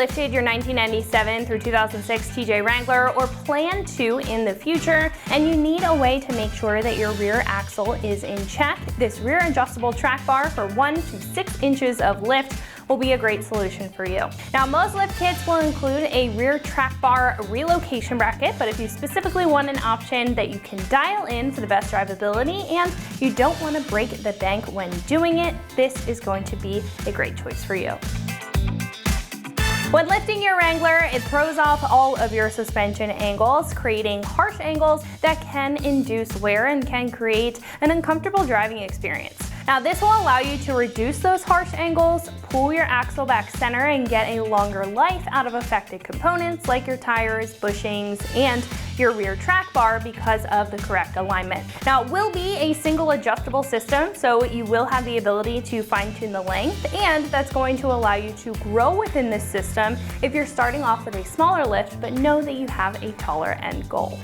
lifted your 1997 through 2006 TJ Wrangler or plan to in the future, and you need a way to make sure that your rear axle is in check, this rear adjustable track bar for 1 to 6 inches of lift will be a great solution for you. Now, most lift kits will include a rear track bar relocation bracket, but if you specifically want an option that you can dial in for the best drivability and you don't want to break the bank when doing it, this is going to be a great choice for you. When lifting your Wrangler, it throws off all of your suspension angles, creating harsh angles that can induce wear and can create an uncomfortable driving experience. Now, this will allow you to reduce those harsh angles, pull your axle back center, and get a longer life out of affected components like your tires, bushings, and your rear track bar because of the correct alignment. Now, it will be a single adjustable system, so you will have the ability to fine-tune the length, and that's going to allow you to grow within this system if you're starting off with a smaller lift, but know that you have a taller end goal.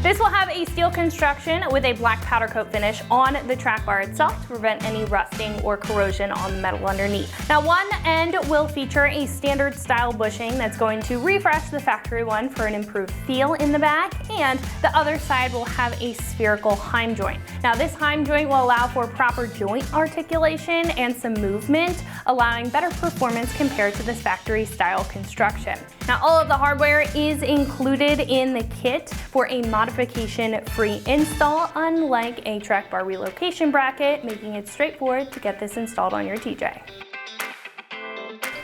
This will have a steel construction with a black powder coat finish on the track bar itself to prevent any rusting or corrosion on the metal underneath. Now, one end will feature a standard style bushing that's going to refresh the factory one for an improved feel in the back, and the other side will have a spherical heim joint. Now, this heim joint will allow for proper joint articulation and some movement, allowing better performance compared to this factory style construction. Now, all of the hardware is included in the kit for a modification-free install, unlike a track bar relocation bracket, making it straightforward to get this installed on your TJ.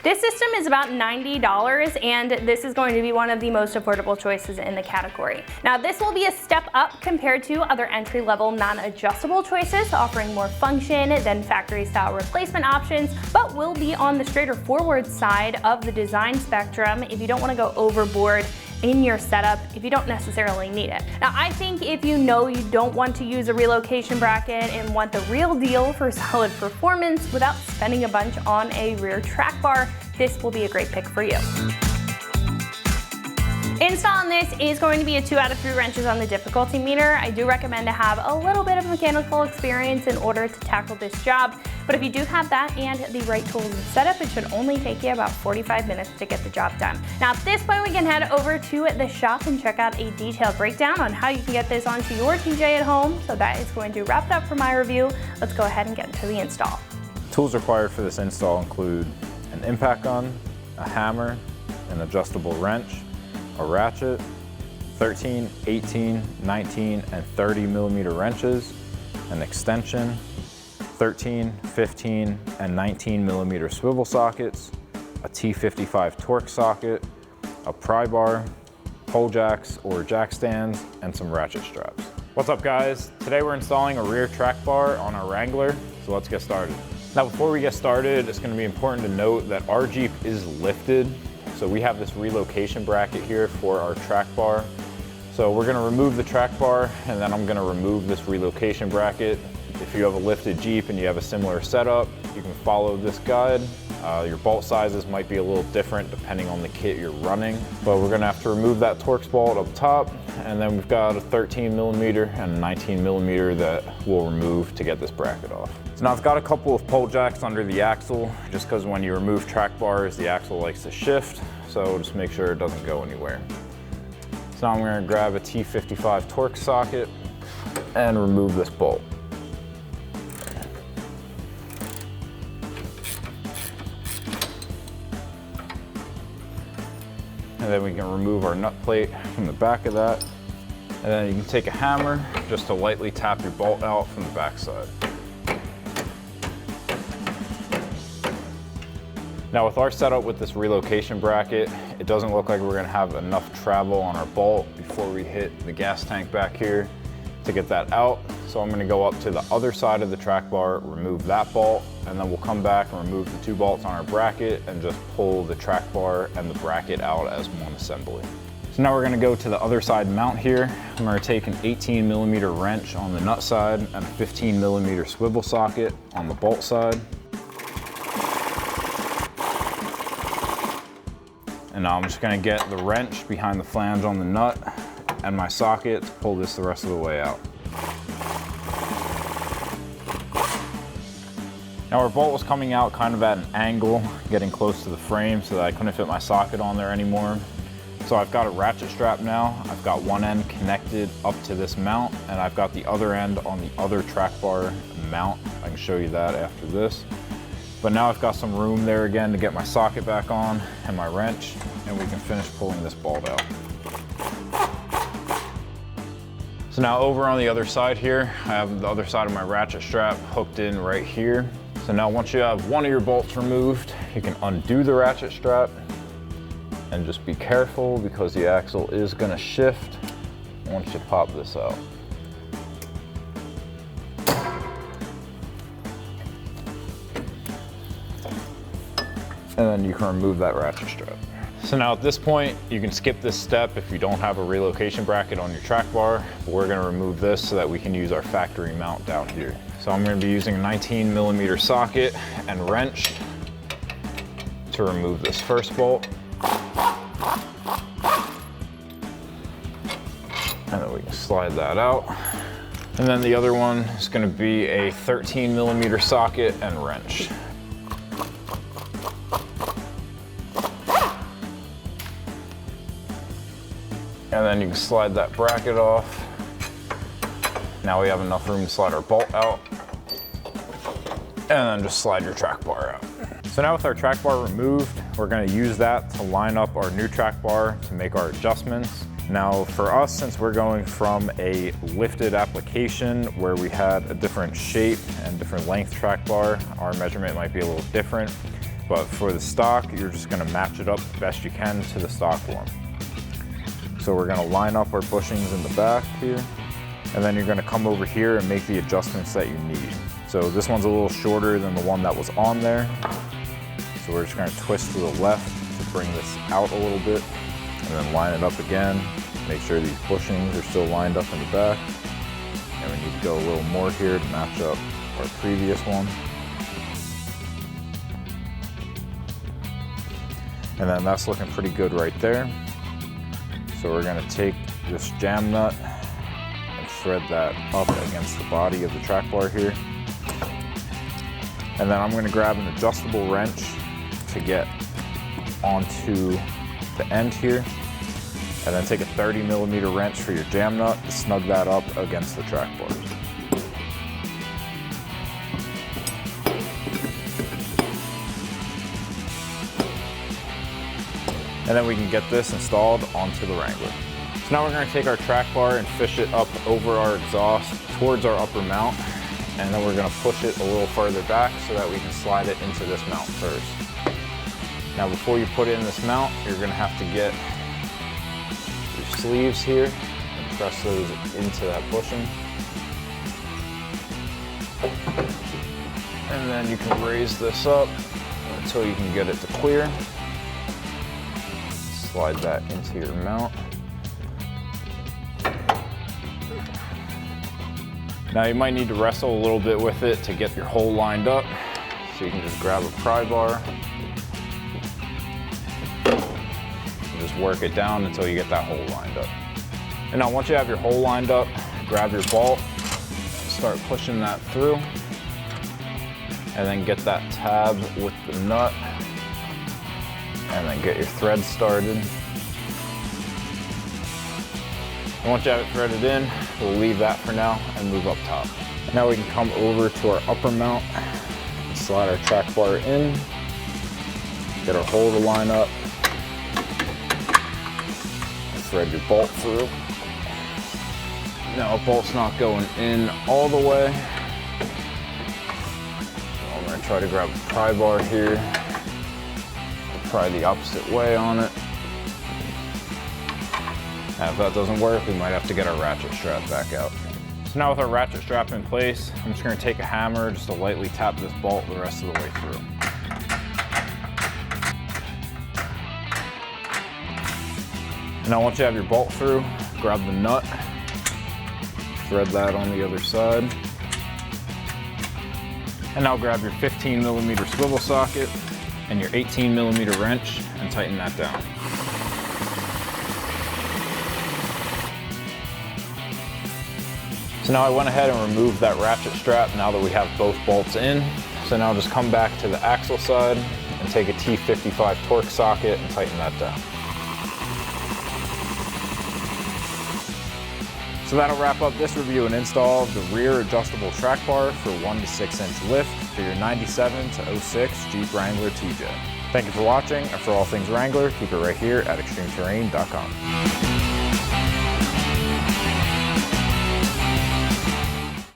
This system is about $90, and this is going to be one of the most affordable choices in the category. Now, this will be a step up compared to other entry-level non-adjustable choices, offering more function than factory-style replacement options, but will be on the straighter forward side of the design spectrum if you don't want to go overboard in your setup if you don't necessarily need it. Now, I think if you know you don't want to use a relocation bracket and want the real deal for solid performance without spending a bunch on a rear track bar, this will be a great pick for you. Installing this is going to be a 2 out of 3 wrenches on the difficulty meter. I do recommend to have a little bit of mechanical experience in order to tackle this job, but if you do have that and the right tools and setup, it should only take you about 45 minutes to get the job done. Now, at this point, we can head over to the shop and check out a detailed breakdown on how you can get this onto your TJ at home. So that is going to wrap it up for my review. Let's go ahead and get into the install. Tools required for this install include an impact gun, a hammer, an adjustable wrench, a ratchet, 13, 18, 19, and 30 millimeter wrenches, an extension, 13, 15, and 19 millimeter swivel sockets, a T55 torque socket, a pry bar, pole jacks or jack stands, and some ratchet straps. What's up, guys? Today we're installing a rear track bar on our Wrangler, so let's get started. Now, before we get started, it's going to be important to note that our Jeep is lifted. So we have this relocation bracket here for our track bar. So we're gonna remove the track bar, and then I'm gonna remove this relocation bracket. If you have a lifted Jeep and you have a similar setup, you can follow this guide. Your bolt sizes might be a little different depending on the kit you're running, but we're gonna have to remove that Torx bolt up top, and then we've got a 13 millimeter and a 19 millimeter that we'll remove to get this bracket off. So now I've got a couple of pole jacks under the axle, just because when you remove track bars, the axle likes to shift, so just make sure it doesn't go anywhere. So now I'm gonna grab a T55 torque socket and remove this bolt. And then we can remove our nut plate from the back of that. And then you can take a hammer just to lightly tap your bolt out from the back side. Now, with our setup with this relocation bracket, it doesn't look like we're gonna have enough travel on our bolt before we hit the gas tank back here to get that out. So I'm gonna go up to the other side of the track bar, remove that bolt, and then we'll come back and remove the 2 bolts on our bracket and just pull the track bar and the bracket out as one assembly. So now we're gonna go to the other side mount here. I'm gonna take an 18 millimeter wrench on the nut side and a 15 millimeter swivel socket on the bolt side. And now I'm just gonna get the wrench behind the flange on the nut and my socket to pull this the rest of the way out. Now our bolt was coming out kind of at an angle, getting close to the frame so that I couldn't fit my socket on there anymore. So I've got a ratchet strap now. I've got one end connected up to this mount, and I've got the other end on the other track bar mount. I can show you that after this. But now I've got some room there again to get my socket back on and my wrench, and we can finish pulling this bolt out. So now over on the other side here, I have the other side of my ratchet strap hooked in right here. So now once you have one of your bolts removed, you can undo the ratchet strap and just be careful because the axle is gonna shift once you pop this out. And then you can remove that ratchet strap. So now at this point, you can skip this step if you don't have a relocation bracket on your track bar. But we're gonna remove this so that we can use our factory mount down here. So I'm gonna be using a 19mm socket and wrench to remove this first bolt. And then we can slide that out. And then the other one is gonna be a 13mm socket and wrench. And then you can slide that bracket off. Now we have enough room to slide our bolt out. And then just slide your track bar out. So now with our track bar removed, we're gonna use that to line up our new track bar to make our adjustments. Now for us, since we're going from a lifted application where we had a different shape and different length track bar, our measurement might be a little different. But for the stock, you're just gonna match it up the best you can to the stock one. So we're gonna line up our bushings in the back here, and then you're gonna come over here and make the adjustments that you need. So this one's a little shorter than the one that was on there. So we're just gonna twist to the left to bring this out a little bit, and then line it up again. Make sure these bushings are still lined up in the back. And we need to go a little more here to match up our previous one. And then that's looking pretty good right there. So we're gonna take this jam nut and thread that up against the body of the track bar here. And then I'm gonna grab an adjustable wrench to get onto the end here. And then take a 30mm wrench for your jam nut to snug that up against the track bar. And then we can get this installed onto the Wrangler. So now we're gonna take our track bar and fish it up over our exhaust towards our upper mount. And then we're gonna push it a little further back so that we can slide it into this mount first. Now before you put it in this mount, you're gonna have to get your sleeves here and press those into that bushing. And then you can raise this up until you can get it to clear. Slide that into your mount. Now you might need to wrestle a little bit with it to get your hole lined up. So you can just grab a pry bar and just work it down until you get that hole lined up. And now once you have your hole lined up, grab your bolt, start pushing that through, and then get that tab with the nut. And then get your thread started. And once you have it threaded in, we'll leave that for now and move up top. Now we can come over to our upper mount, and slide our track bar in, get our hole to line up, and thread your bolt through. Now a bolt's not going in all the way. So I'm gonna try to grab a pry bar here. Pry the opposite way on it. And if that doesn't work, we might have to get our ratchet strap back out. So now with our ratchet strap in place, I'm just gonna take a hammer just to lightly tap this bolt the rest of the way through. And now once you have your bolt through, grab the nut, thread that on the other side. And now grab your 15mm swivel socket and your 18mm wrench and tighten that down. So now I went ahead and removed that ratchet strap now that we have both bolts in. So now just come back to the axle side and take a T55 torque socket and tighten that down. So that'll wrap up this review and install of the rear adjustable track bar for 1 to 6 inch lift for your 97 to 06 Jeep Wrangler TJ. Thank you for watching, and for all things Wrangler, keep it right here at extremeterrain.com.